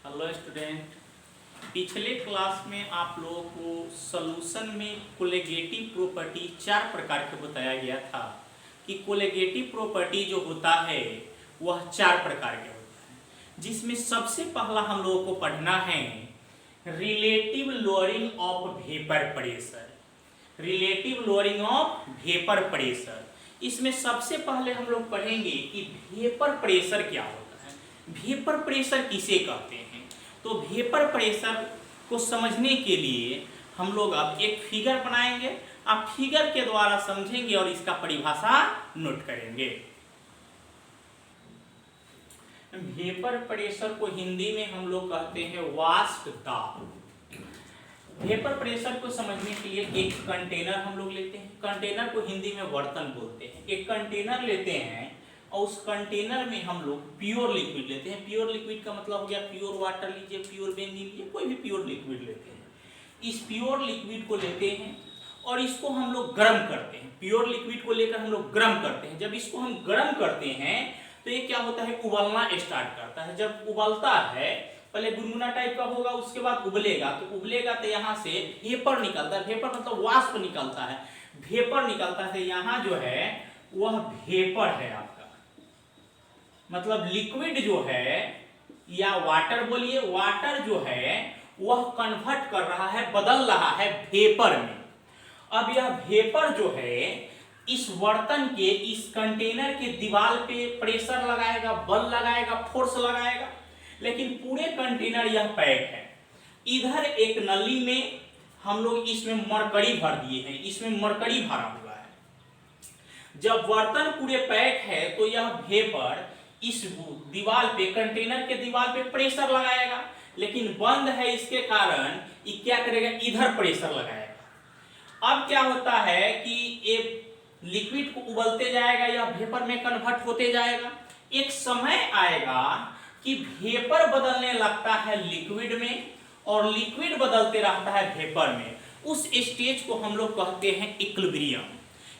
Hello student. पिछले class में आप लोगों को सॉल्यूशन में कोलिगेटिव प्रॉपर्टी 4 प्रकार के बताया गया था कि कोलिगेटिव प्रॉपर्टी जो होता है वह 4 प्रकार के होता है, जिसमें सबसे पहला हम लोगों को पढ़ना है relative lowering of vapour pressure. Relative lowering of vapour pressure, इसमें सबसे पहले हम लोग पढ़ेंगे कि वेपर प्रेशर क्या होता है, वेपर प्रेशर किसे कहते हैं। तो वेपर प्रेशर को समझने के लिए हम लोग अब एक फिगर बनाएंगे, आप फिगर के द्वारा समझेंगे और इसका परिभाषा नोट करेंगे। वेपर प्रेशर को हिंदी में हम लोग कहते हैं वाष्प दाब। वेपर प्रेशर को समझने के लिए एक कंटेनर हम लोग लेते हैं, कंटेनर को हिंदी में बर्तन बोलते हैं। एक कंटेनर लेते हैं और उस कंटेनर में हम लोग प्योर लिक्विड लेते हैं। प्योर लिक्विड का मतलब हो गया प्योर वाटर लीजिए, प्योर बेंजीन लीजिए, कोई भी प्योर लिक्विड लेते हैं। इस प्योर लिक्विड को लेते हैं और इसको हम लोग गर्म करते हैं। प्योर लिक्विड को लेकर हम लोग गर्म करते हैं। जब इसको हम गर्म करते हैं तो ये क्या होता है, उबलना स्टार्ट करता है। जब उबलता है, पहले गुनगुना टाइप का होगा, उसके बाद उबलेगा। तो उबलेगा तो यहाँ से वेपर निकलता है। वेपर मतलब वाष्प निकलता है, वेपर निकलता है। यहाँ जो है वह वेपर है आपका, मतलब लिक्विड जो है या वाटर बोलिए, वाटर जो है वह कन्वर्ट कर रहा है, बदल रहा है वेपर में। अब यह वेपर जो है इस बर्तन के, इस कंटेनर के दीवार पे प्रेशर लगाएगा, बल लगाएगा, फोर्स लगाएगा, लेकिन पूरे कंटेनर यह पैक है। इधर एक नली में हम लोग इसमें मरकरी भर दिए हैं, इसमें मरकरी भरा हुआ है। जब बर्तन पूरे पैक है तो यह वेपर इस दीवार पे, कंटेनर के दीवार पे प्रेशर लगाएगा, लेकिन बंद है, इसके कारण ये क्या करेगा, इधर प्रेशर लगाएगा। अब क्या होता है कि ये लिक्विड को उबलते जाएगा या वेपर में कन्वर्ट होते जाएगा। एक समय आएगा कि वेपर बदलने लगता है लिक्विड में और लिक्विड बदलते रहता है वेपर में। उस स्टेज को हम लोग कहते हैं इक्विलिब्रियम,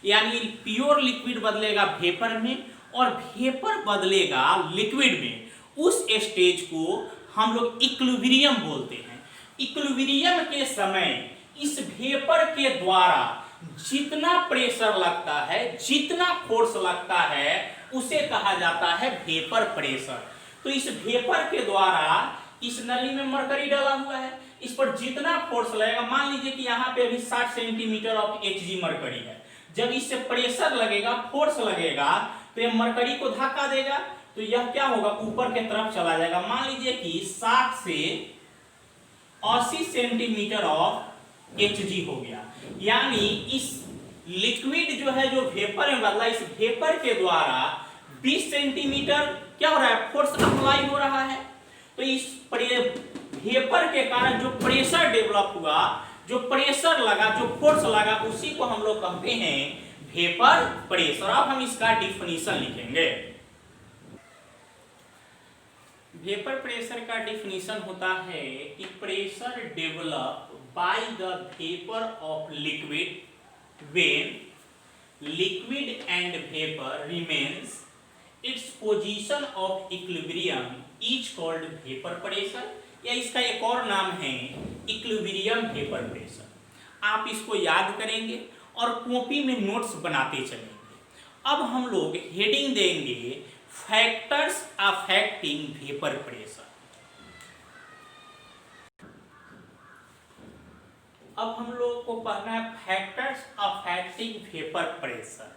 यानी प्योर लिक्विड बदलेगा वेपर में और वेपर बदलेगा लिक्विड में। उस स्टेज को हम लोग इक्विलिब्रियम बोलते हैं। इक्विलिब्रियम के समय इस वेपर के द्वारा जितना प्रेशर लगता है, जितना फोर्स लगता है, उसे कहा जाता है वेपर प्रेशर। तो इस वेपर के द्वारा इस नली में मरकरी डाला हुआ है, इस पर जितना फोर्स लगेगा, मान लीजिए कि यहाँ पे अभी 60 सेंटीमीटर ऑफ Hg मरकरी है। जब इससे प्रेशर लगेगा, फोर्स लगेगा, तो ये मरकरी को धक्का देगा, तो यह क्या होगा, ऊपर के तरफ चला जाएगा। मान लीजिए कि 60 से 80 सेंटीमीटर ऑफ Hg हो गया, यानी इस लिक्विड जो है जो वेपर में बदला, इस वेपर के द्वारा 20 सेंटीमीटर क्या हो रहा है, फोर्स अप्लाई हो रहा है। तो इस वेपर के कारण जो प्रेशर डेवलप हुआ, जो प्रेशर लगा, जो फोर्स लगा, उसी को हम लोग कहते हैं वेपर प्रेशर। अब हम इसका डिफिनीशन लिखेंगे। वेपर प्रेशर का डिफिनीशन होता है कि pressure develop by the vapor of liquid when liquid and vapor remains its position of equilibrium is called vapor pressure, या इसका एक और नाम है इक्विलिब्रियम वेपर प्रेशर। आप इसको याद करेंगे और कॉपी में नोट्स बनाते चलेंगे। अब हम लोग हेडिंग देंगे फैक्टर्स अफेक्टिंग वेपर प्रेशर। अब हम लोग को पढ़ना है फैक्टर्स अफेक्टिंग वेपर प्रेशर।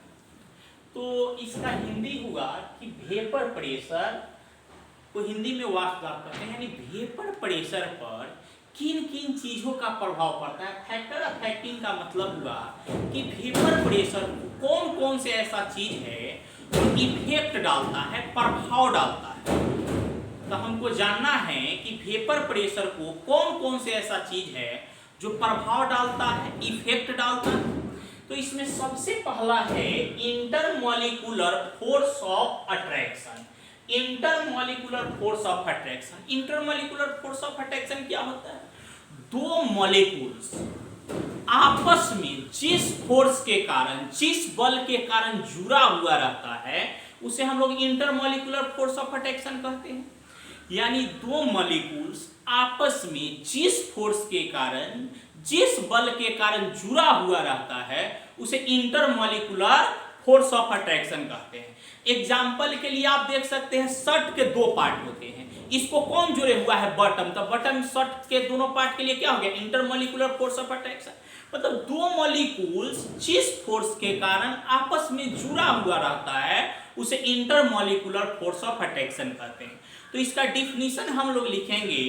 तो इसका हिंदी हुआ कि वेपर प्रेशर को हिंदी में वाष्प दाब कहते हैं, यानी वेपर प्रेशर पर किन किन चीजों का प्रभाव पड़ता है। फैक्टर अफेक्टिंग का मतलब हुआ कि वेपर प्रेशर कौन कौन से ऐसा चीज है जो इफेक्ट डालता है, प्रभाव डालता है। तो हमको जानना है कि वेपर प्रेशर को कौन कौन से ऐसा चीज है जो प्रभाव डालता है, इफेक्ट डालता है। तो इसमें सबसे पहला है intermolecular force of attraction. Intermolecular force of attraction, intermolecular force of attraction क्या होता है, दो मॉलिक्यूल्स आपस में जिस फोर्स के कारण, जिस बल के कारण जुड़ा हुआ रहता है, उसे हम लोग इंटरमॉलिक्यूलर फोर्स ऑफ अट्रैक्शन कहते हैं। यानी दो मॉलिक्यूल्स आपस में जिस फोर्स के कारण, जिस बल के कारण जुड़ा हुआ रहता है उसे इंटरमॉलिक्यूलर फोर्स ऑफ अट्रैक्शन कहते हैं। एग्जाम्पल के लिए आप देख सकते हैं शर्ट के दो पार्ट होते हैं, इसको कौन जुड़े हुआ है, बटन, तो बटन शर्ट के दोनों पार्ट के लिए क्या हो गया, इंटरमॉलिक्यूलर फोर्स ऑफ अट्रैक्शन। मतलब दो मॉलिक्यूल्स जिस फोर्स के कारण आपस में जुड़ा हुआ रहता है उसे इंटरमॉलिक्यूलर फोर्स ऑफ अट्रैक्शन कहते हैं। तो इसका डिफिनीशन हम लोग लिखेंगे,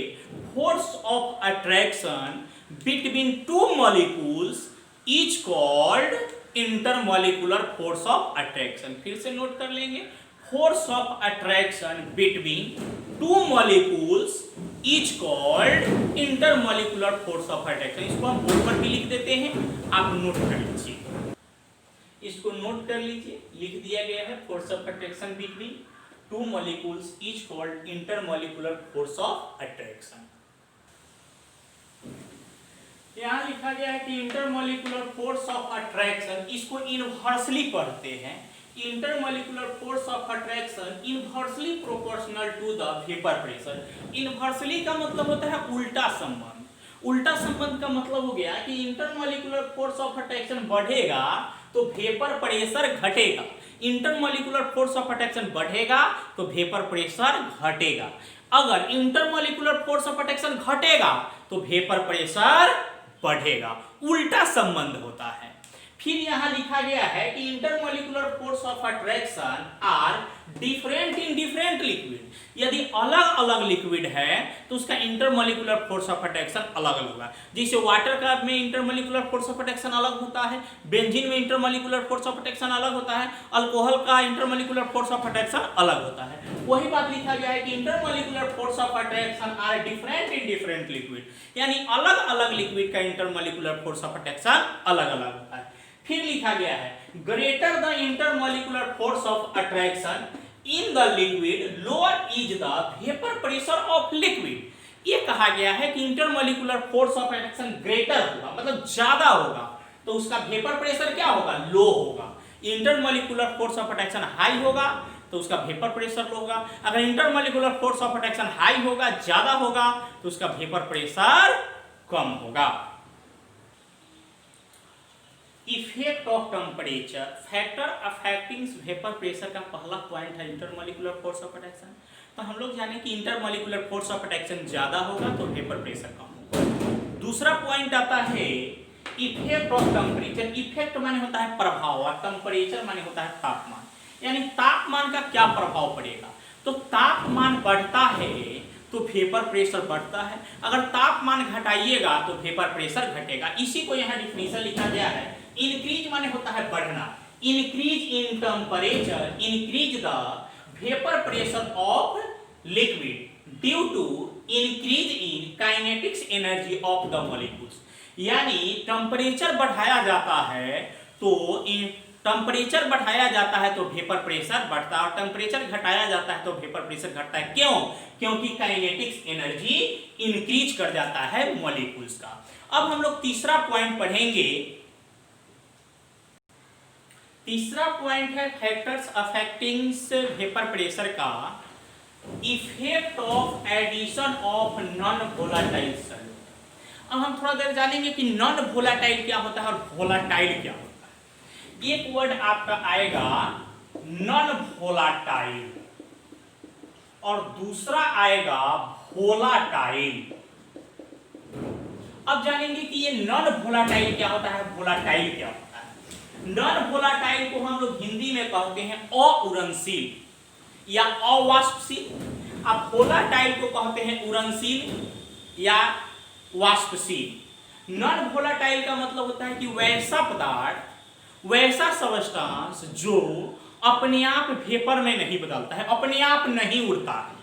force of attraction between two molecules is called intermolecular force of attraction. फिर से नोट कर लेंगे, force of attraction between two molecules is called intermolecular force of attraction. इसको हम बोर्ड पर भी लिख देते हैं, आप नोट कर लीजिए, इसको नोट कर लीजिए, लिख दिया गया है, force of attraction between two molecules is called intermolecular force of attraction. यहां लिखा गया है कि इंटरमॉलिक्यूलर फोर्स ऑफ अट्रैक्शन, इसको इनवर्सली पढ़ते हैं, intermolecular force of attraction inversely proportional to the vapour pressure. Inversely का मतलब होता है उल्टा संबंध। उल्टा संबंध का मतलब हो गया कि इंटरमॉलिक्यूलर फोर्स ऑफ अट्रैक्शन बढ़ेगा तो वेपर प्रेशर घटेगा, इंटरमॉलिक्यूलर फोर्स ऑफ अट्रैक्शन बढ़ेगा तो वेपर प्रेशर घटेगा। अगर इंटरमॉलिक्यूलर फोर्स ऑफ अट्रैक्शन घटेगा तो वेपर प्रेशर बढ़ेगा, उल्टा संबंध होता है। फिर यहां लिखा गया है कि intermolecular force of attraction are different in different liquid. यदि अलग अलग लिक्विड है तो उसका इंटरमॉलिक्यूलर फोर्स ऑफ अट्रैक्शन अलग अलग होगा। जैसे वाटर का में इंटरमॉलिक्यूलर फोर्स ऑफ अट्रैक्शन अलग होता है, बेंजीन में इंटरमॉलिक्यूलर फोर्स ऑफ अट्रैक्शन अलग होता है, अल्कोहल का इंटरमॉलिक्यूलर फोर्स ऑफ अट्रैक्शन अलग होता है। वही बात लिखा गया है कि intermolecular force of attraction are different in different liquid, यानी अलग अलग लिक्विड का इंटरमॉलिक्यूलर फोर्स ऑफ अट्रैक्शन अलग अलग होता है। फिर लिखा गया है greater the intermolecular force of attraction in the liquid lower is the vapour pressure of liquid. ये कहा गया है कि intermolecular force of attraction greater होगा, मतलब ज्यादा होगा, तो उसका वेपर प्रेशर क्या होगा, लो होगा। Intermolecular force of attraction high होगा तो उसका वेपर प्रेशर लो होगा। अगर intermolecular force of attraction high होगा, ज्यादा होगा, तो उसका वेपर प्रेशर कम होगा। Effect of temperature, factor affecting vapour pressure का पहला पॉइंट है इंटरमॉलिक्यूलर फोर्स ऑफ अट्रैक्शन। तो हम लोग जाने कि इंटरमॉलिक्यूलर फोर्स ऑफ अट्रैक्शन ज्यादा होगा तो वेपर प्रेशर कम होगा। दूसरा पॉइंट आता है इफेक्ट ऑफ टेम्परेचर। इफेक्ट माने होता है प्रभाव और टेम्परेचर माने होता है तापमान, यानी तापमान का क्या प्रभाव पड़ेगा। तो तापमान बढ़ता है तो वेपर प्रेशर बढ़ता है, अगर तापमान घटाइएगा तो वेपर प्रेशर घटेगा। इसी को यहाँ डिफिनीशन लिखा गया है, इंक्रीज माने होता है बढ़ना, increase in temperature increase the vapour pressure of liquid due to increase in kinetics energy of the molecules. यानी टेम्परेचर बढ़ाया जाता है तो टेम्परेचर बढ़ाया जाता है तो वेपर प्रेशर बढ़ता है, और टेम्परेचर घटाया जाता है तो वेपर प्रेशर घटता है। क्यों? क्योंकि काइनेटिक्स एनर्जी इंक्रीज कर जाता है मॉलिक्यूल्स का। अब हम लोग तीसरा पॉइंट पढ़ेंगे। तीसरा पॉइंट है फैक्टर्स अफेक्टिंग वेपर प्रेशर का effect of addition of non volatile solute. अब हम थोड़ा देर जानेंगे कि नॉन वोलाटाइल क्या होता है और वोलाटाइल क्या होता है। एक वर्ड आपका आएगा नॉन वोलाटाइल और दूसरा आएगा वोलाटाइल। अब जानेंगे कि ये नॉन वोलाटाइल क्या होता है, वोलाटाइल क्या होता है। नॉन वोलाटाइल को हम लोग हिंदी में कहते हैं अउरणशील या अवाष्पशील। अब वोलाटाइल को कहते हैं उड़नशील या वाष्पशील। नॉन वोलाटाइल का मतलब होता है कि वैसा पदार्थ, वैसा सब्सटेंस जो अपने आप वेपर में नहीं बदलता है, अपने आप नहीं उड़ता है।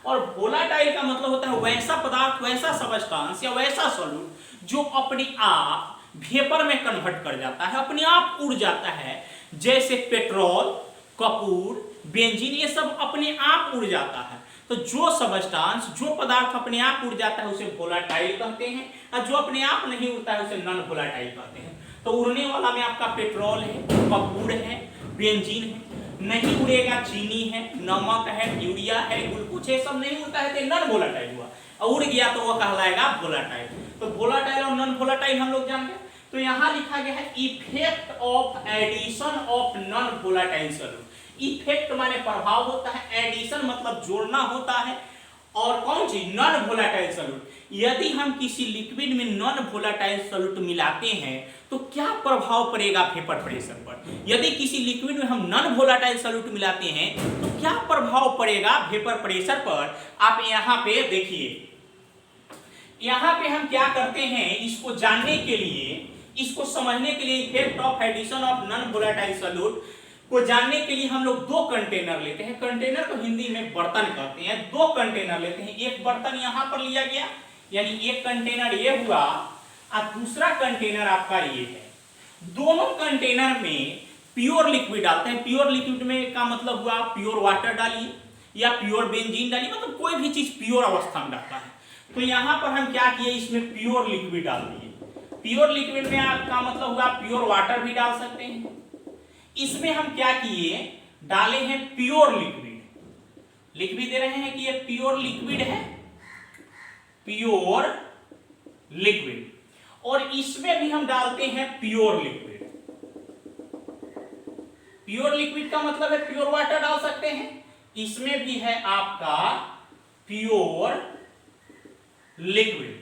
और वोलाटाइल का मतलब होता है वैसा पदार्थ, वैसा सब्सटेंस या वैसा सॉल्यूट जो अपने आप वेपर में कन्वर्ट कर जाता है, अपने आप उड़ जाता है। जैसे पेट्रोल, कपूर, बेंजीन, ये सब अपने आप उड़ जाता है। तो जो सब्सटेंस, जो पदार्थ अपने आप उड़ जाता है उसे वोलाटाइल कहते हैं, और जो अपने आप नहीं उड़ता है उसे नॉन वोलाटाइल कहते हैं। तो उड़ने वाला में आपका पेट्रोल है, कपूर है, बेंजीन है। नहीं उड़ेगा, चीनी है, नमक है, यूरिया है, ग्लूकोज है, सब नहीं उड़ता है तो नॉन वोलेटाइल हुआ, और उड़ गया तो वो कहलाएगा वोलेटाइल। तो वोलेटाइल और नॉन वोलेटाइल हम लोग जानते हैं। तो यहाँ लिखा गया है effect of addition of non volatile solute. Effect माने प्रभाव होता है, एडिशन मतलब जोड़ना होता है, और कौन चीज, नॉन वोलेटाइल सॉल्यूट। यदि हम किसी लिक्विड में नॉन वोलेटाइल सॉल्यूट मिलाते हैं तो क्या प्रभाव पड़ेगा वेपर प्रेशर पर। यदि किसी लिक्विड में हम नॉन वोलेटाइल सॉल्यूट मिलाते हैं तो क्या प्रभाव पड़ेगा वेपर प्रेशर पर। आप यहाँ पे देखिए, यहाँ पे हम क्या करते हैं, इसको जानने के लिए, इसको समझने के लिए, effect of addition of non volatile solute को जानने के लिए हम लोग दो कंटेनर लेते हैं। कंटेनर को हिंदी में बर्तन कहते हैं। दो कंटेनर लेते हैं, एक बर्तन यहाँ पर लिया गया, यानी एक कंटेनर ये हुआ और दूसरा कंटेनर आपका ये है। दोनों कंटेनर में प्योर लिक्विड डालते हैं। प्योर लिक्विड में का मतलब हुआ प्योर वाटर डालिए या प्योर बेंजीन डालिए, मतलब कोई भी चीज प्योर अवस्था में डालता है। तो यहाँ पर हम क्या किए, इसमें प्योर लिक्विड डाल दिए। प्योर लिक्विड में आपका मतलब हुआ प्योर वाटर भी डाल सकते हैं। इसमें हम क्या किए, डाले हैं प्योर लिक्विड। लिख भी दे रहे हैं कि ये प्योर लिक्विड है, प्योर लिक्विड, और इसमें भी हम डालते हैं प्योर लिक्विड। प्योर लिक्विड का मतलब है प्योर वाटर डाल सकते हैं, इसमें भी है आपका प्योर लिक्विड।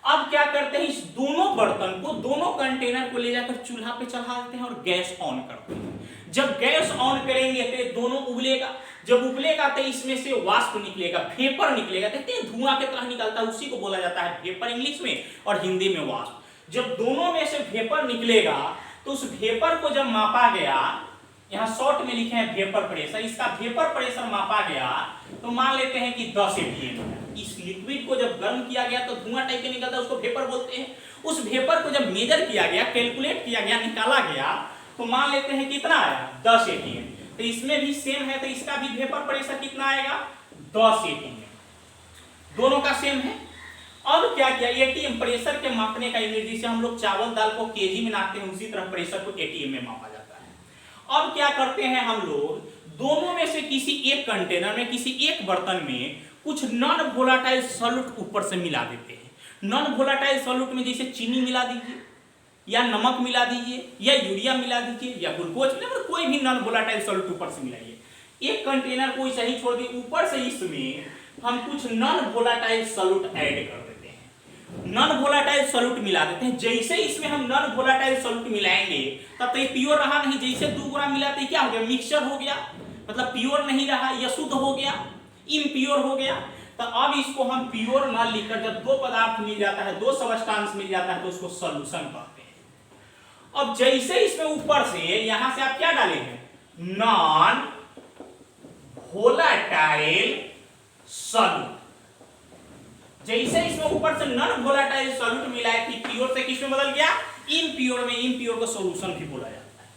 अब क्या करते हैं, इस दोनों बर्तन को, दोनों कंटेनर को ले जाकर चूल्हा पे चढ़ा देते हैं और गैस ऑन करते हैं। जब गैस ऑन करेंगे तो दोनों उबलेगा। जब उबलेगा तो इसमें से वाष्प निकलेगा, वेपर निकलेगा, देखते हैं धुआं की तरह निकलता है, उसी को बोला जाता है वेपर इंग्लिश में और हिंदी में वाष्प। जब दोनों में से वेपर निकलेगा तो उस वेपर को जब मापा गया, यहाँ शॉर्ट में लिखे हैं वेपर प्रेशर, इसका वेपर प्रेशर मापा गया तो मान लेते हैं कि 10 atm है। इस लिक्विड को जब गर्म किया गया तो धुआं टाइप के निकलता है, उसको वेपर बोलते हैं। उस वेपर को जब मेजर किया गया, कैलकुलेट किया गया, निकाला गया तो मान लेते हैं कितना आया, 10 atm। तो इसमें भी सेम है, तो इसका भी वेपर प्रेशर कितना आएगा, 10 atm। दोनों का सेम है। अब क्या किया, एटीएम प्रेशर के मापने का यूनिट, जिसे हम लोग चावल दाल को केजी में नापते हैं, उसी तरह प्रेशर को एटीएम में मापा जाता है। अब क्या करते हैं हम लोग, दोनों में से किसी एक कंटेनर में, किसी एक बर्तन में कुछ नॉन वोलेटाइल सॉल्यूट ऊपर से मिला देते हैं। नॉन वोलेटाइल सॉल्यूट में जैसे चीनी मिला दीजिए, या नमक मिला दीजिए, या यूरिया मिला दीजिए, या ग्लूकोज मिला, मतलब कोई भी नॉन वोलेटाइल सॉल्यूट ऊपर से मिलाइए। एक कंटेनर को सही छोड़ दिए, ऊपर से इसमें हम कुछ नॉन वोलेटाइल सॉल्यूट ऐड कर देते हैं, नॉन वोलेटाइल सॉल्यूट मिला देते हैं। जैसे इसमें हम नॉन वोलेटाइल सॉल्यूट मिलाएंगे तब तो ये प्योर रहा नहीं, जैसे 2 ग्राम मिलाते क्या हो गया, मिक्सचर हो गया, मतलब प्योर नहीं रहा, या शुद्ध हो गया, इम्प्योर हो गया। तो अब इसको हम प्योर ना लिखकर, जब दो पदार्थ मिल जाता है, दो सबस्टांस मिल जाता है, तो उसको सॉल्यूशन कहते हैं। अब जैसे इसमें ऊपर से, यहां से आप क्या डाले हैं, नॉन वोलेटाइल सॉल्यूट। जैसे इसमें ऊपर से नॉन वोलेटाइल सॉल्यूट मिला है, प्योर से किसमें बदल गया, इम्प्योर में। इम्प्योर को सॉल्यूशन भी बोला जाता है।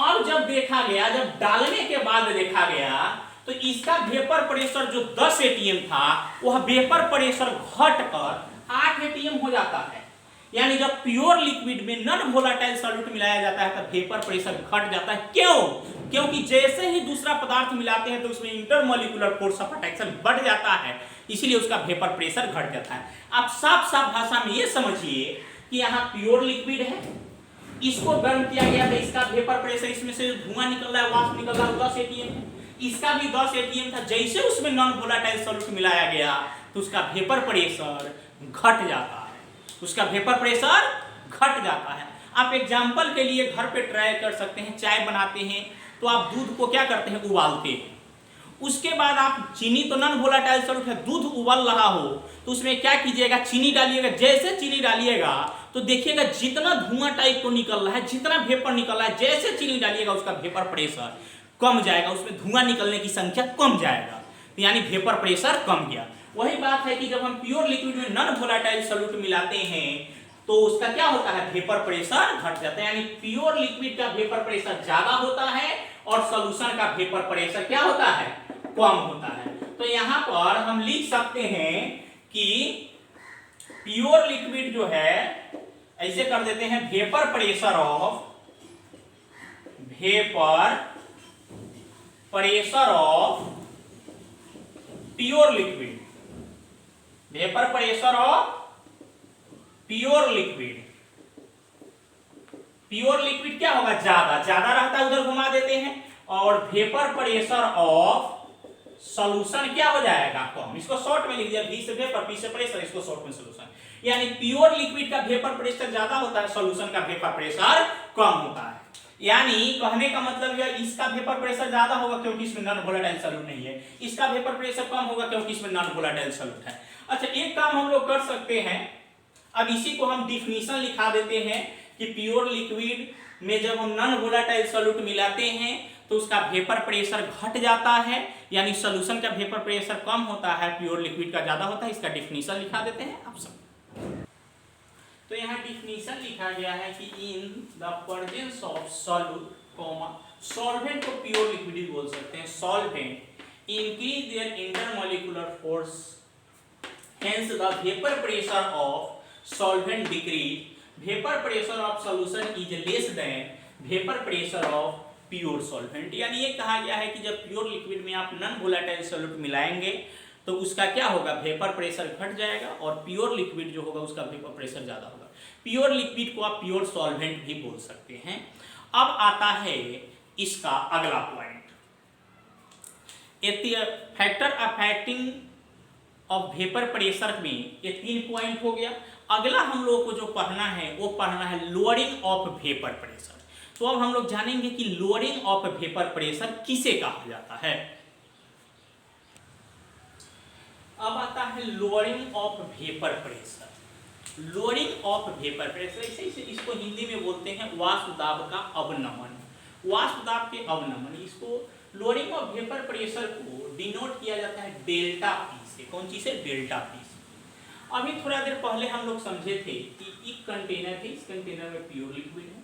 और जब देखा गया, जब डालने के बाद देखा गया तो इसका वेपर प्रेशर जो 10 atm था, वह वेपर प्रेशर घटकर 8 atm हो जाता है। यानी जब प्योर लिक्विड में नॉन वोलेटाइल सॉल्यूट मिलाया जाता है तब वेपर प्रेशर घट जाता है। क्यों? क्योंकि जैसे ही दूसरा पदार्थ मिलाते हैं तो उसमें इंटरमोलिकुलर फोर्स ऑफ अट्रैक्शन बढ़ जाता है, इसलिए उसका वेपर प्रेशर घट जाता है। आप साफ साफ भाषा में ये समझिए कि यहाँ प्योर लिक्विड है, इसको गर्म किया गया था, इसका वेपर प्रेशर, इसमें से धुआं निकल रहा है, वाष्प निकल रहा है, 10 atm है। इसका भी 10 atm था। जैसे उसमें नॉन वोलेटाइल सॉल्यूट मिलाया गया तो उसका वेपर प्रेशर घट जाता है, उसका वेपर प्रेशर घट जाता है। आप एग्जांपल के लिए घर पे ट्राई कर सकते हैं। चाय बनाते हैं तो आप दूध को क्या करते हैं, उबालते हैं। उसके बाद आप चीनी, तो नॉन वोलेटाइल सॉल्यूट है, दूध उबल रहा हो तो उसमें क्या कीजिएगा, चीनी डालिएगा। जैसे चीनी डालिएगा तो देखिएगा जितना धुआं टाइप को निकल रहा है, जितना वेपर निकल रहा है, जैसे चीनी डालिएगा उसका वेपर प्रेशर कम जाएगा, उसमें धुआं निकलने की संख्या कम जाएगा, यानी वेपर प्रेशर कम गया। वही बात है कि जब हम प्योर लिक्विड में नॉन वोलेटाइल सॉल्यूट मिलाते हैं तो उसका क्या होता है, वेपर प्रेशर घट जाता है। यानी प्योर लिक्विड का वेपर प्रेशर ज्यादा होता है और सॉल्यूशन का वेपर प्रेशर क्या होता है, कम होता है। तो यहाँ पर हम लिख सकते हैं कि प्योर लिक्विड जो है, ऐसे कर देते हैं, vapour pressure of pressure of pure liquid, vapour pressure of pure liquid. Pure liquid क्या होगा, ज्यादा ज्यादा रहता है, उधर घुमा देते हैं, और वेपर प्रेशर ऑफ सॉल्यूशन क्या हो जाएगा, कम। इसको शॉर्ट में लिख दिया, V से वेपर, P से प्रेशर, इसको शॉर्ट में सॉल्यूशन। यानी प्योर लिक्विड का वेपर प्रेशर ज्यादा होता है, सॉल्यूशन का वेपर प्रेशर कम होता है। यानी कहने का मतलब है इसका वेपर प्रेशर ज्यादा होगा क्योंकि इसमें नॉन वोलेटाइल सॉल्यूट नहीं है, इसका वेपर प्रेशर कम होगा क्योंकि इसमें नॉन वोलेटाइल सॉल्यूट है। अच्छा, एक काम हम लोग कर सकते हैं, अब इसी को हम डिफिनीशन लिखा देते हैं कि प्योर लिक्विड में जब हम नॉन वोलेटाइल सॉल्यूट मिलाते हैं तो उसका वेपर प्रेशर घट जाता है, यानी सॉल्यूशन का वेपर प्रेशर कम होता है, प्योर लिक्विड का ज्यादा होता है। इसका डिफिनीशन लिखा देते हैं आप सब। तो यहाँ डिफिनीशन लिखा गया है कि in the presence of solute solvent को प्योर लिक्विड बोल सकते हैं, solvent increase their intermolecular force, hence the vapour pressure of solvent decrease, vapour pressure of solution is less than vapour pressure of pure solvent. यानी ये कहा गया है कि जब प्योर लिक्विड में आप नॉन वोलेटाइल सॉल्यूट मिलाएंगे तो उसका क्या होगा, वेपर प्रेशर घट जाएगा, और प्योर लिक्विड जो होगा उसका वेपर प्रेशर ज्यादा होगा। प्योर लिक्विड को आप प्योर सॉल्वेंट भी बोल सकते हैं। अब आता है इसका अगला point, factor affecting of vapour pressure में ये 3 पॉइंट हो गया। अगला हम लोग को जो पढ़ना है वो पढ़ना है लोअरिंग ऑफ वेपर प्रेशर। तो अब हम लोग जानेंगे कि लोअरिंग ऑफ वेपर प्रेशर किसे कहा जाता है। अब आता है lowering of vapour pressure. Lowering of vapour pressure इसे इसको हिंदी में बोलते हैं वाष्प दाब का अवनमन, वाष्प दाब के अवनमन। इसको लोअरिंग ऑफ वेपर प्रेशर को डिनोट किया जाता है डेल्टा पी से। कौन चीज से, डेल्टा पी से। अभी थोड़ा देर पहले हम लोग समझे थे कि एक कंटेनर है, इस कंटेनर में प्योर लिक्विड है,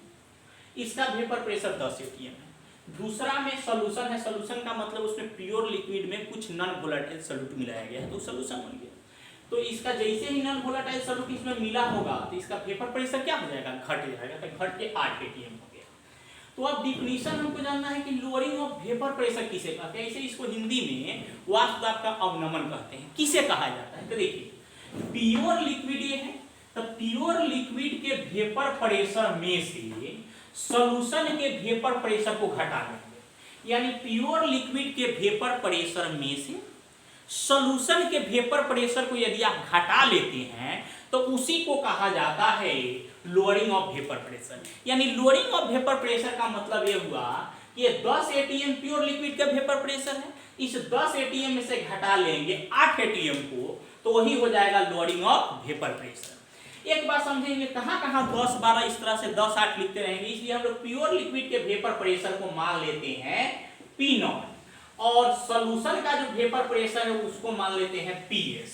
इसका वेपर प्रेशर 10 atm है। दूसरा में सॉल्यूशन है, सॉल्यूशन का मतलब उसमें प्योर लिक्विड में कुछ नॉन वोलेटाइल सॉल्यूट मिलाया गया है तो सॉल्यूशन बन गया। तो इसका जैसे ही नॉन वोलेटाइल सॉल्यूट इसमें मिला होगा तो इसका वेपर प्रेशर क्या हो जाएगा, घट जाएगा, तो घट के 8 atm हो गया। तो अब डिफिनीशन हमको जानना है कि लोअरिंग ऑफ वेपर प्रेशर किसे कहते हैं। ऐसे इसको हिंदी में वाष्प दाब का अवनमन कहते हैं। किसे कहा जाता है, तो देखिए प्योर लिक्विड ये है, तो प्योर लिक्विड के वेपर प्रेशर में से सॉल्यूशन के वेपर प्रेशर को घटा देंगे। यानी प्योर लिक्विड के वेपर प्रेशर में से सॉल्यूशन के वेपर प्रेशर को यदि आप घटा लेते हैं तो उसी को कहा जाता है लोअरिंग ऑफ वेपर प्रेशर। यानी लोअरिंग ऑफ वेपर प्रेशर का मतलब ये हुआ कि ये 10 atm प्योर लिक्विड का वेपर प्रेशर है, इस 10 atm में से घटा लेंगे 8 atm को, तो वही हो जाएगा लोअरिंग ऑफ वेपर प्रेशर। एक बात समझेंगे, कहां कहां 10 12 इस तरह से 10 8 लिखते रहेंगे, इसलिए हम लोग प्योर लिक्विड के वेपर प्रेशर को मान लेते हैं P0 और सॉल्यूशन का जो वेपर प्रेशर है उसको मान लेते हैं PS।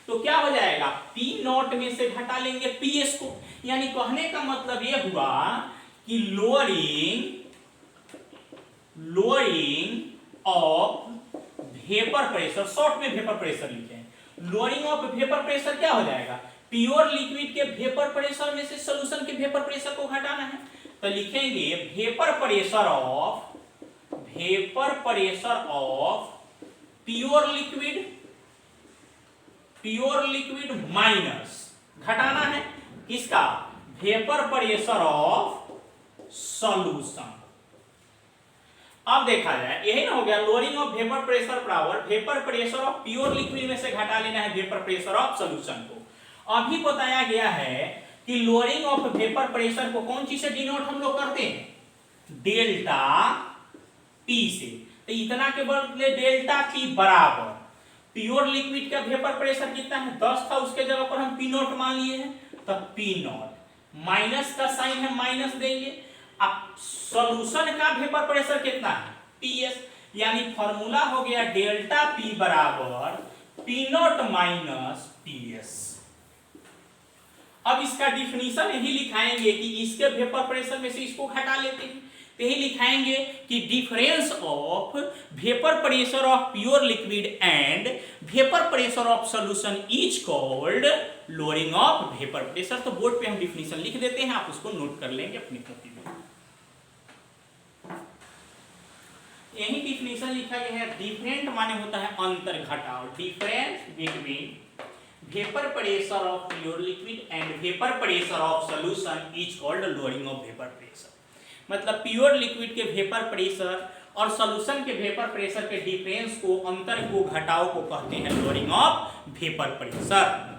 तो क्या हो जाएगा, P0 में से घटा लेंगे PS को। यानी कहने का मतलब ये हुआ कि lowering of vapour pressure, short में वेपर प्रेशर लिखे हैं, लोअरिंग ऑफ वेपर प्रेशर क्या हो जाएगा, प्योर लिक्विड के वेपर प्रेशर में से सॉल्यूशन के वेपर प्रेशर को घटाना है, तो लिखेंगे vapour pressure of pure liquid minus, घटाना है किसका, वेपर प्रेशर ऑफ सॉल्यूशन। अब देखा जाए, यही ना हो गया लोअरिंग ऑफ वेपर प्रेशर बराबर vapour pressure of pure liquid में से घटा लेना है वेपर प्रेशर ऑफ सॉल्यूशन को। अभी बताया गया है कि लोअरिंग ऑफ वेपर प्रेशर को कौन चीज से डिनोट हम लोग करते हैं, डेल्टा पी से। तो इतना के बदले डेल्टा पी बराबर प्योर लिक्विड का वेपर प्रेशर कितना है 10 था, उसके जगह पर हम P0 मान लिए हैं, तो P0 माइनस का साइन है माइनस देंगे। अब सॉल्यूशन का वेपर प्रेशर कितना है PS, यानी फॉर्मूला हो गया डेल्टा P बराबर P0 माइनस PS। अब इसका डिफिनीशन यही लिखाएंगे कि इसके वेपर प्रेशर में से इसको घटा लेते हैं, तो यही लिखाएंगे कि difference of vapour pressure of pure liquid and vapour pressure of solution is called lowering of vapour pressure. तो बोर्ड पे हम डिफिनीशन लिख देते हैं, आप उसको नोट कर लेंगे अपनी कॉपी में। यही डिफिनीशन डेफिनेशन लिखा गया है, डिफरेंट माने होता है अंतर घटाव, difference between vapour pressure of pure liquid and vapour pressure of solution is called lowering of vapour pressure. मतलब प्योर लिक्विड के वेपर प्रेशर और सॉल्यूशन के वेपर प्रेशर के डिफरेंस को, अंतर को, घटाव को कहते हैं लोअरिंग ऑफ वेपर प्रेशर।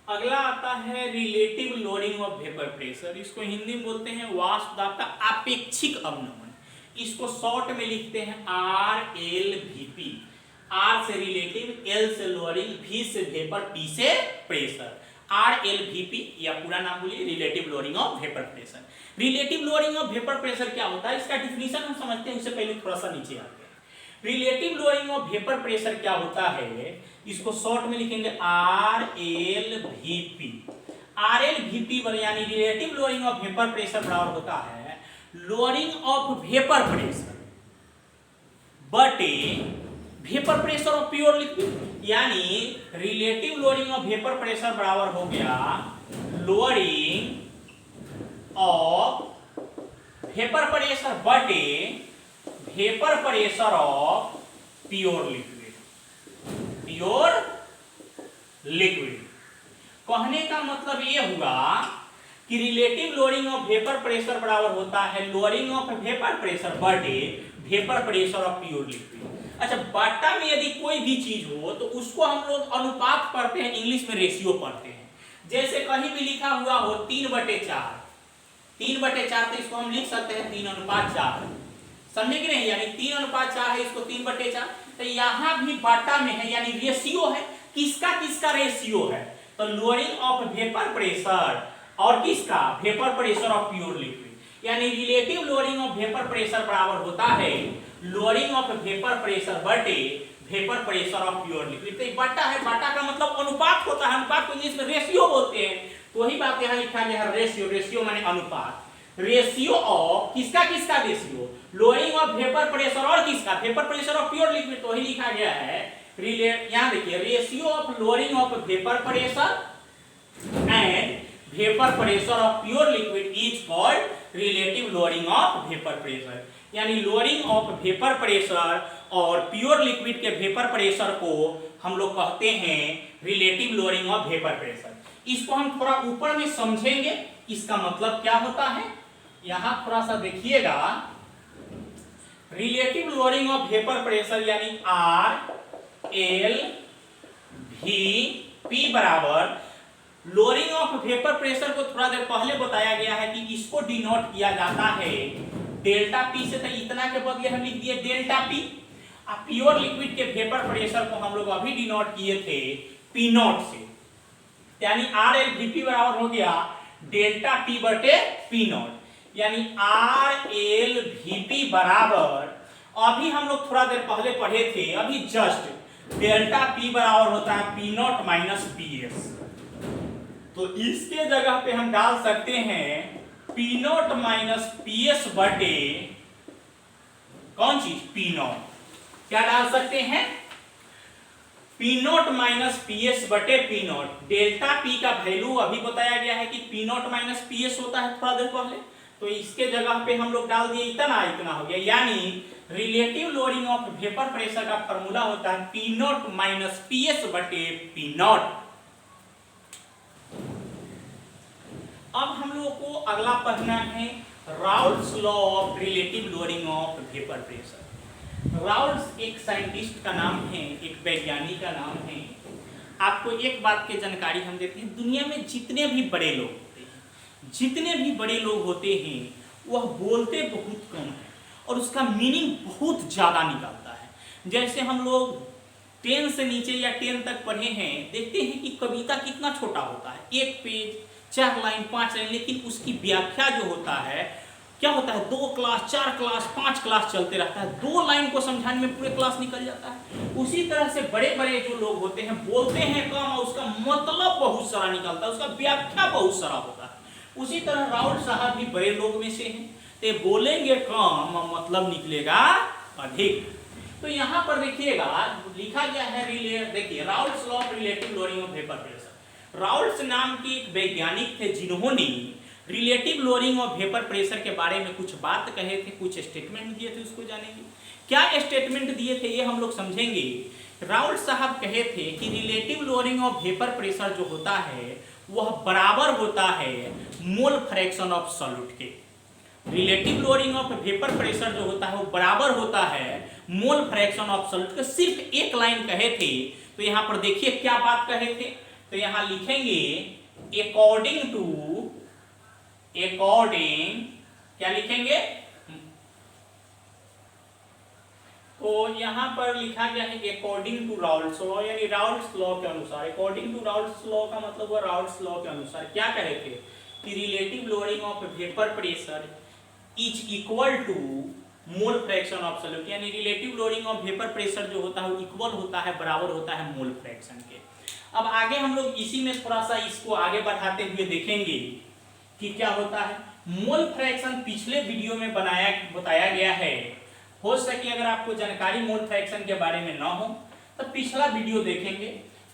अगला आता है relative lowering of vapour pressure. इसको हिंदी में बोलते हैं वाष्प दाब का आपेक्षिक अवनमन। इसको शॉर्ट में लिखते हैं RLVP। R से रिलेटिव, L से लोअरिंग, V से वेपर, P से प्रेशर। RLVP या पूरा नाम बोलिए, relative lowering of vapour pressure. Relative lowering of vapour pressure क्या होता है, इसका डिफिनीशन हम समझते हैं, उससे पहले थोड़ा सा नीचे आते हैं। Relative lowering of vapour pressure क्या होता है, इसको शॉर्ट में लिखेंगे RLVP। RLVP यानी relative lowering of vapour pressure बराबर होता है लोअरिंग ऑफ वेपर प्रेशर बटे vapour pressure of pure liquid. यानी relative lowering of vapour pressure बराबर हो गया लोअरिंग ऑफ वेपर प्रेशर बटे vapour pressure of pure liquid. Pure liquid कहने का मतलब ये हुआ कि relative lowering of vapour pressure बराबर होता है लोअरिंग ऑफ वेपर प्रेशर बटे vapour pressure of pure liquid. अच्छा, बट्टा में यदि कोई भी चीज हो तो उसको हम लोग अनुपात पढ़ते हैं, इंग्लिश में रेशियो पढ़ते हैं। जैसे कहीं भी लिखा हुआ हो 3/4, 3/4 तो इसको हम लिख सकते हैं 3:4, समझे कि नहीं। यानी 3:4 है, इसको 3/4। तो यहाँ भी बट्टा में है, यानी रेशियो है। किसका किसका रेशियो है, तो लोअरिंग ऑफ वेपर प्रेशर और किसका, vapour pressure of pure liquid. यानी relative lowering of vapour pressure बराबर होता है लोअरिंग ऑफ वेपर प्रेशर बटे vapour pressure of pure liquid. तो बट्टा है, बट्टा का मतलब अनुपात होता है, अनुपात को इंग्लिश में रेशियो बोलते हैं। तो वही बात यहाँ लिखा गया है रेशियो, रेशियो माने अनुपात। रेशियो ऑफ किसका किसका ratio, lowering of vapour pressure और किसका, vapour pressure of pure liquid. तो वही लिखा गया है यहाँ देखिए ratio of lowering of vapour pressure and vapour pressure of pure liquid is called relative lowering of vapour pressure. यानी लोअरिंग ऑफ वेपर प्रेशर और प्योर लिक्विड के वेपर प्रेशर को हम लोग कहते हैं relative lowering of vapour pressure. इसको हम थोड़ा ऊपर में समझेंगे, इसका मतलब क्या होता है। यहां थोड़ा सा देखिएगा, relative lowering of vapour pressure यानी RLVP बराबर लोअरिंग ऑफ वेपर प्रेशर को थोड़ा देर पहले बताया गया है कि इसको डिनोट किया जाता है डेल्टा पी से। तो इतना के बदले हम लिख दिए डेल्टा पी। अब प्योर लिक्विड के वेपर प्रेशर को हम लोग अभी डिनोट किए थे पी नॉट से, यानी RLVP बराबर हो गया डेल्टा पी बटे पी नॉट। यानी RLVP बराबर अभी हम लोग थोड़ा देर पहले पढ़े थे, अभी जस्ट डेल्टा पी बराबर होता है P not minus P S. तो इसके जगह पे हम डाल सकते हैं P not minus P S बटे कौन चीज, पी नॉट। क्या डाल सकते हैं, P not minus P S बटे पी नॉट। डेल्टा पी का वैल्यू अभी बताया गया है कि P not minus P S होता है थोड़ा देर पहले, तो इसके जगह पे हम लोग डाल दिए इतना, इतना हो गया। यानी relative lowering of vapour pressure का फॉर्मूला होता है P not minus P S बटे पी नॉट। अब हम लोगों को अगला पढ़ना है Raoult's law of relative lowering of vapour pressure. Raoult's एक साइंटिस्ट का नाम है, एक वैज्ञानिक का नाम है। आपको एक बात की जानकारी हम देते हैं, दुनिया में जितने भी बड़े लोग होते हैं, जितने भी बड़े लोग होते हैं, वह बोलते बहुत कम है और उसका मीनिंग बहुत ज़्यादा निकलता है। जैसे हम लोग 10 से नीचे या 10 तक पढ़े हैं, देखते हैं कि कविता कितना छोटा होता है, 1 पेज 4 लाइन 5 लाइन, लेकिन उसकी व्याख्या जो होता है क्या होता है 2 क्लास 4 क्लास 5 क्लास चलते रहता है। 2 लाइन को समझाने में पूरे क्लास निकल जाता है। उसी तरह से बड़े बड़े जो लोग होते हैं बोलते हैं कम और उसका मतलब बहुत सारा निकलता है, उसका व्याख्या बहुत सारा होता है। उसी तरह राउल्ट साहब भी बड़े लोग में से हैं, ते बोलेंगे कम और मतलब निकलेगा अधिक। तो यहाँ पर देखिएगा लिखा गया है देखिए Raoult's law of relative lowering of vapour pressure. Raoult's नाम के एक वैज्ञानिक थे जिन्होंने relative lowering of vapour pressure के बारे में कुछ बात कहे थे, कुछ स्टेटमेंट दिए थे, उसको जानेंगे। क्या स्टेटमेंट दिए थे ये हम लोग समझेंगे। राउल्ट साहब कहे थे कि relative lowering of vapour pressure जो होता है वह बराबर होता है मोल फ्रैक्शन ऑफ सॉल्यूट के। Relative lowering of vapour pressure जो होता है वो बराबर होता है मोल फ्रैक्शन ऑफ सॉल्यूट के। सिर्फ एक लाइन कहे थे, तो यहां पर देखिए क्या बात कहे थे, तो यहां लिखेंगे अकॉर्डिंग क्या लिखेंगे, तो यहां पर लिखा गया है अकॉर्डिंग टू राउल्ट्स लॉ, यानी राउल्ट्स लॉ के अनुसार। अकॉर्डिंग टू राउल्ट्स लॉ का मतलब वो राउल्ट्स लॉ के अनुसार क्या कहे थे कि relative lowering of vapour pressure is equal to mole fraction of solute, यानी relative lowering of vapour pressure जो होता है वो इक्वल होता है, बराबर होता है मोल फ्रैक्शन के। अब आगे हम लोग इसी में थोड़ा सा इसको आगे बढ़ाते हुए देखेंगे कि क्या होता है। मोल फ्रैक्शन पिछले वीडियो में बताया गया है। हो सके अगर आपको जानकारी मोल फ्रैक्शन के बारे में ना हो तो पिछला वीडियो देखेंगे।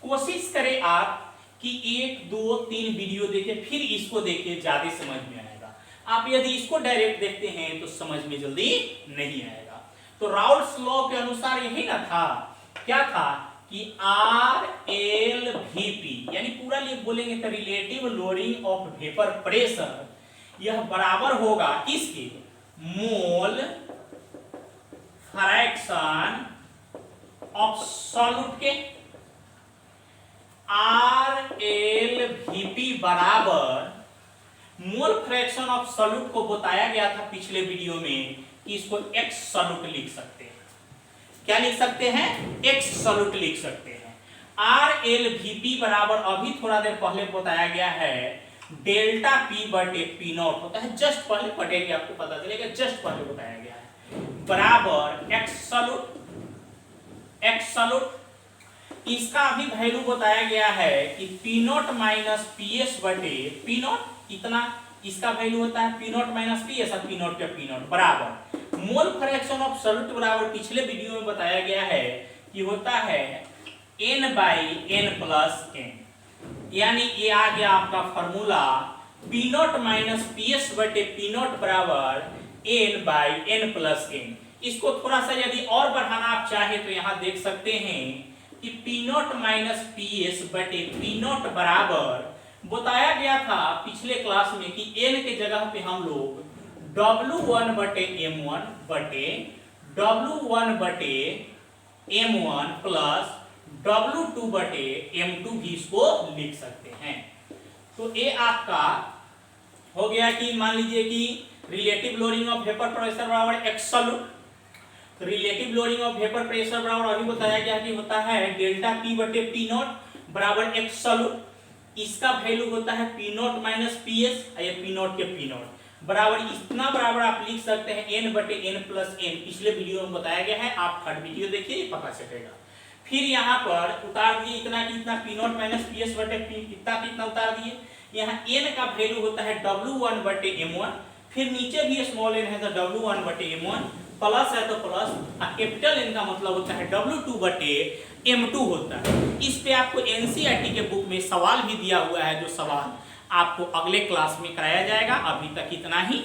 कोशिश करें आप कि 1, 2, 3 वीडियो देखें, फिर इसको देखिए, ज्यादा समझ में आएगा। आप यदि इसको डायरेक्ट देखते हैं तो समझ में जल्दी नहीं आएगा। तो राउल्ट्स लॉ के अनुसार यही ना था, क्या था कि RLVP यानी पूरा बोलेंगे तो relative lowering of vapour pressure, यह बराबर होगा किसके, मोल फ्रैक्शन ऑफ सॉल्यूट के। RLVP बराबर मोल फ्रैक्शन ऑफ सॉल्यूट को बताया गया था पिछले वीडियो में कि इसको एक्स सॉल्यूट लिख सकते हैं। क्या लिख सकते हैं, एक्स सॉल्यूट लिख सकते हैं। RLVP बराबर अभी थोड़ा देर पहले बताया गया है डेल्टा P बटे P नॉट होता है, जस्ट पहले पढ़ेंगे आपको पता चलेगा, जस्ट पहले बताया गया है, बराबर एक्स सॉल्यूट। इसका अभी वैल्यू बताया गया है कि P नॉट माइनस PS बटे P नॉट, इतना इसका वैल्यू होता है P नॉट माइनस PS और P नॉट का P नॉट बराबर मोल फ्रैक्शन ऑफ सॉल्यूट बराबर पिछले वीडियो में बताया गया है कि होता है N/N+N, यानी ये आ गया आपका formula P not minus PS बटे P नॉट बराबर N/N+N। इसको थोड़ा सा यदि और बढ़ाना आप चाहे तो यहां देख सकते हैं कि P नॉट माइनस PS बटे P नॉट बराबर बताया गया था पिछले क्लास में कि N के जगह पे हम लोग W1 बटे M1 बटे W1 बटे M1 प्लस W2 बटे M2 भी इसको लिख सकते हैं। तो ये आपका हो गया कि मान लीजिए कि relative lowering of vapour pressure बराबर एक्स सॉल्यूट। तो relative lowering of vapour pressure बराबर अभी बताया गया कि होता है डेल्टा P बटे P नॉट बराबर एक्स सॉल्यूट। इसका वैल्यू होता है P नॉट माइनस PS या P नॉट के P नॉट बराबर, इतना बराबर आप लिख सकते हैं N बटे N+N। पिछले वीडियो में बताया गया है, आप थर्ड वीडियो देखिए पता चलेगा। फिर यहाँ पर उतार दिए इतना कि इतना P नॉट माइनस PS बटे P इतना उतार दिए। यहाँ N का वैल्यू होता है W1 बटे M1, फिर नीचे भी स्मॉल n है तो W1 बटे M1, प्लस है तो प्लस, कैपिटल N का मतलब होता है W2 बटे M2 होता है। इस पे आपको NCERT के बुक में सवाल भी दिया हुआ है, जो सवाल आपको अगले क्लास में कराया जाएगा। अभी तक इतना ही।